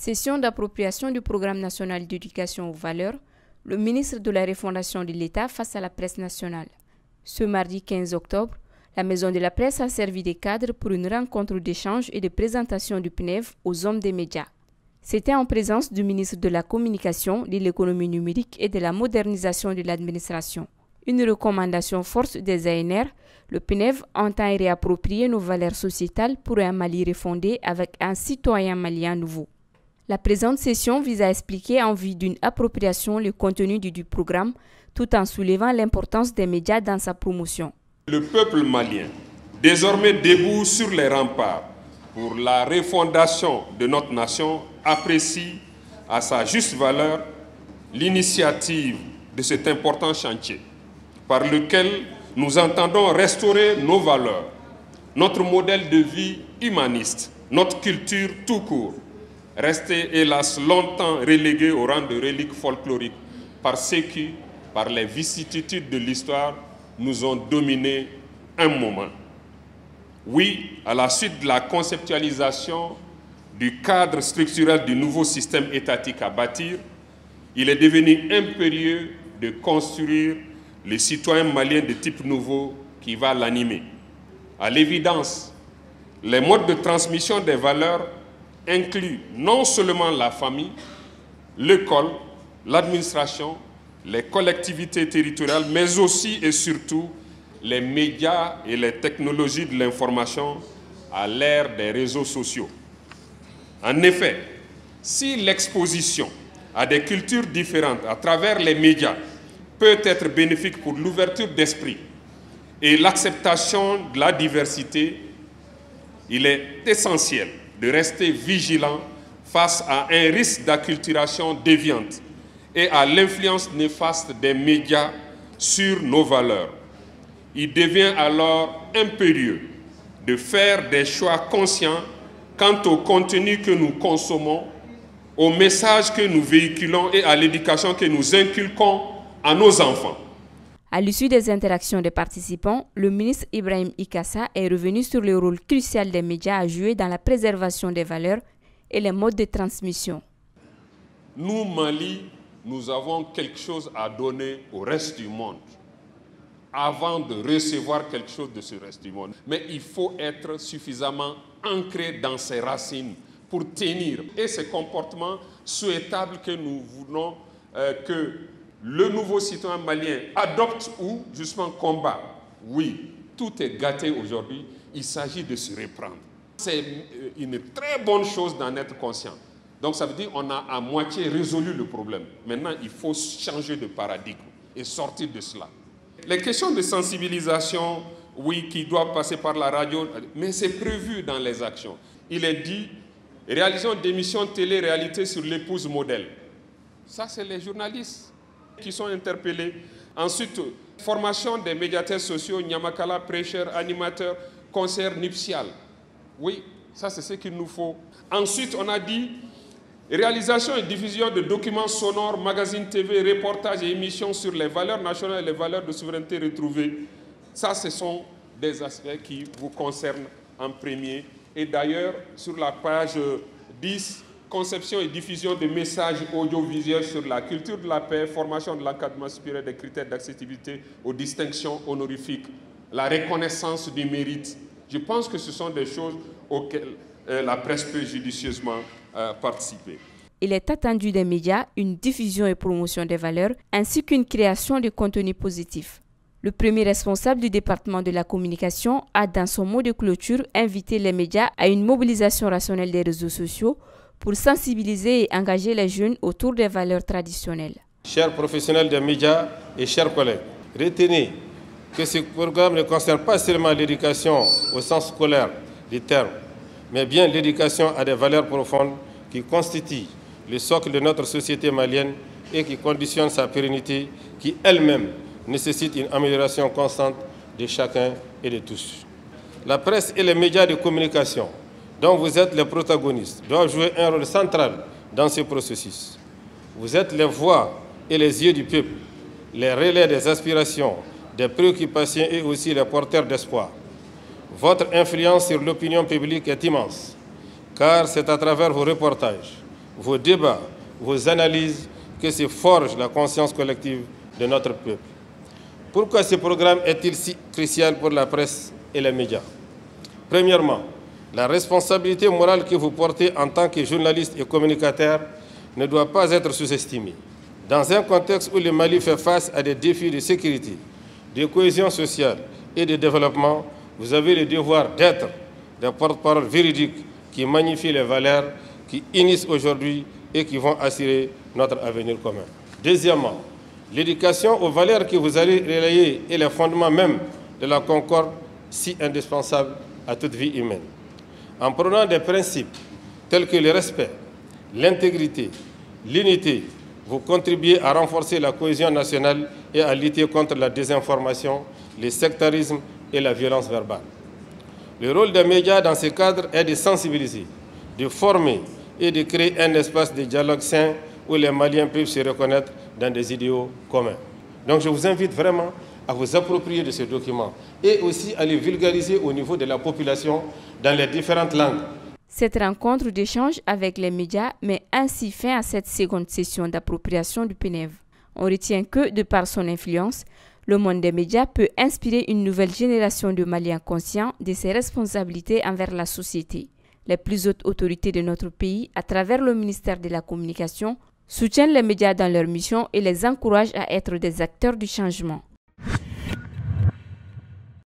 Session d'appropriation du programme national d'éducation aux valeurs, le ministre de la refondation de l'État face à la presse nationale. Ce mardi 15 octobre, la Maison de la Presse a servi de cadre pour une rencontre d'échange et de présentation du PNEV aux hommes des médias. C'était en présence du ministre de la Communication, de l'économie numérique et de la modernisation de l'administration. Une recommandation forte des ANR, le PNEV entend réapproprier nos valeurs sociétales pour un Mali refondé avec un citoyen malien nouveau. La présente session vise à expliquer en vue d'une appropriation le contenu du programme, tout en soulevant l'importance des médias dans sa promotion. Le peuple malien, désormais debout sur les remparts pour la refondation de notre nation, apprécie à sa juste valeur l'initiative de cet important chantier par lequel nous entendons restaurer nos valeurs, notre modèle de vie humaniste, notre culture tout court, resté hélas longtemps relégué au rang de relique folklorique par ceux qui, par les vicissitudes de l'histoire, nous ont dominés un moment. Oui, à la suite de la conceptualisation du cadre structurel du nouveau système étatique à bâtir, il est devenu impérieux de construire le citoyen malien de type nouveau qui va l'animer. À l'évidence, les modes de transmission des valeurs incluent non seulement la famille, l'école, l'administration, les collectivités territoriales, mais aussi et surtout les médias et les technologies de l'information à l'ère des réseaux sociaux. En effet, si l'exposition à des cultures différentes à travers les médias peut être bénéfique pour l'ouverture d'esprit et l'acceptation de la diversité, il est essentiel de rester vigilant face à un risque d'acculturation déviante et à l'influence néfaste des médias sur nos valeurs. Il devient alors impérieux de faire des choix conscients quant au contenu que nous consommons, aux messages que nous véhiculons et à l'éducation que nous inculquons à nos enfants. À l'issue des interactions des participants, le ministre Ibrahim Ikassa est revenu sur le rôle crucial des médias à jouer dans la préservation des valeurs et les modes de transmission. Nous, Mali, nous avons quelque chose à donner au reste du monde avant de recevoir quelque chose de ce reste du monde. Mais il faut être suffisamment ancré dans ses racines pour tenir. Et ces comportements souhaitables que nous voulons que le nouveau citoyen malien adopte ou justement combat. Oui, tout est gâté aujourd'hui. Il s'agit de se reprendre. C'est une très bonne chose d'en être conscient. Donc ça veut dire qu'on a à moitié résolu le problème. Maintenant, il faut changer de paradigme et sortir de cela. Les questions de sensibilisation, oui, qui doivent passer par la radio, mais c'est prévu dans les actions. Il est dit, réalisons des émissions télé-réalité sur l'épouse modèle. Ça, c'est les journalistes qui sont interpellés. Ensuite, formation des médiateurs sociaux, Nyamakala, prêcheurs, animateurs, concerts nuptial. Oui, ça c'est ce qu'il nous faut. Ensuite, on a dit réalisation et diffusion de documents sonores, magazines TV, reportages et émissions sur les valeurs nationales et les valeurs de souveraineté retrouvées. Ça, ce sont des aspects qui vous concernent en premier. Et d'ailleurs, sur la page 10, conception et diffusion de messages audiovisuels sur la culture de la paix, formation de l'encadrement supérieur des critères d'accessibilité aux distinctions honorifiques, la reconnaissance du mérite. Je pense que ce sont des choses auxquelles la presse peut judicieusement participer. Il est attendu des médias une diffusion et promotion des valeurs ainsi qu'une création de contenu positif. Le premier responsable du département de la communication a, dans son mot de clôture, invité les médias à une mobilisation rationnelle des réseaux sociaux pour sensibiliser et engager les jeunes autour des valeurs traditionnelles. Chers professionnels des médias et chers collègues, retenez que ce programme ne concerne pas seulement l'éducation au sens scolaire du terme, mais bien l'éducation à des valeurs profondes qui constituent le socle de notre société malienne et qui conditionnent sa pérennité, qui elle-même nécessite une amélioration constante de chacun et de tous. La presse et les médias de communication, dont vous êtes les protagonistes, doivent jouer un rôle central dans ce processus. Vous êtes les voix et les yeux du peuple, les relais des aspirations, des préoccupations et aussi les porteurs d'espoir. Votre influence sur l'opinion publique est immense, car c'est à travers vos reportages, vos débats, vos analyses que se forge la conscience collective de notre peuple. Pourquoi ce programme est-il si crucial pour la presse et les médias? Premièrement, la responsabilité morale que vous portez en tant que journaliste et communicateur ne doit pas être sous-estimée. Dans un contexte où le Mali fait face à des défis de sécurité, de cohésion sociale et de développement, vous avez le devoir d'être des porte-parole véridiques qui magnifient les valeurs qui unissent aujourd'hui et qui vont assurer notre avenir commun. Deuxièmement, l'éducation aux valeurs que vous allez relayer est le fondement même de la concorde si indispensable à toute vie humaine. En prenant des principes tels que le respect, l'intégrité, l'unité, vous contribuez à renforcer la cohésion nationale et à lutter contre la désinformation, le sectarisme et la violence verbale. Le rôle des médias dans ce cadre est de sensibiliser, de former et de créer un espace de dialogue sain où les Maliens peuvent se reconnaître dans des idéaux communs. Donc je vous invite vraiment à vous approprier de ce document et aussi à le vulgariser au niveau de la population dans les différentes langues. Cette rencontre d'échange avec les médias met ainsi fin à cette seconde session d'appropriation du PNEV. On retient que, de par son influence, le monde des médias peut inspirer une nouvelle génération de Maliens conscients de ses responsabilités envers la société. Les plus hautes autorités de notre pays, à travers le ministère de la Communication, soutiennent les médias dans leur mission et les encouragent à être des acteurs du changement.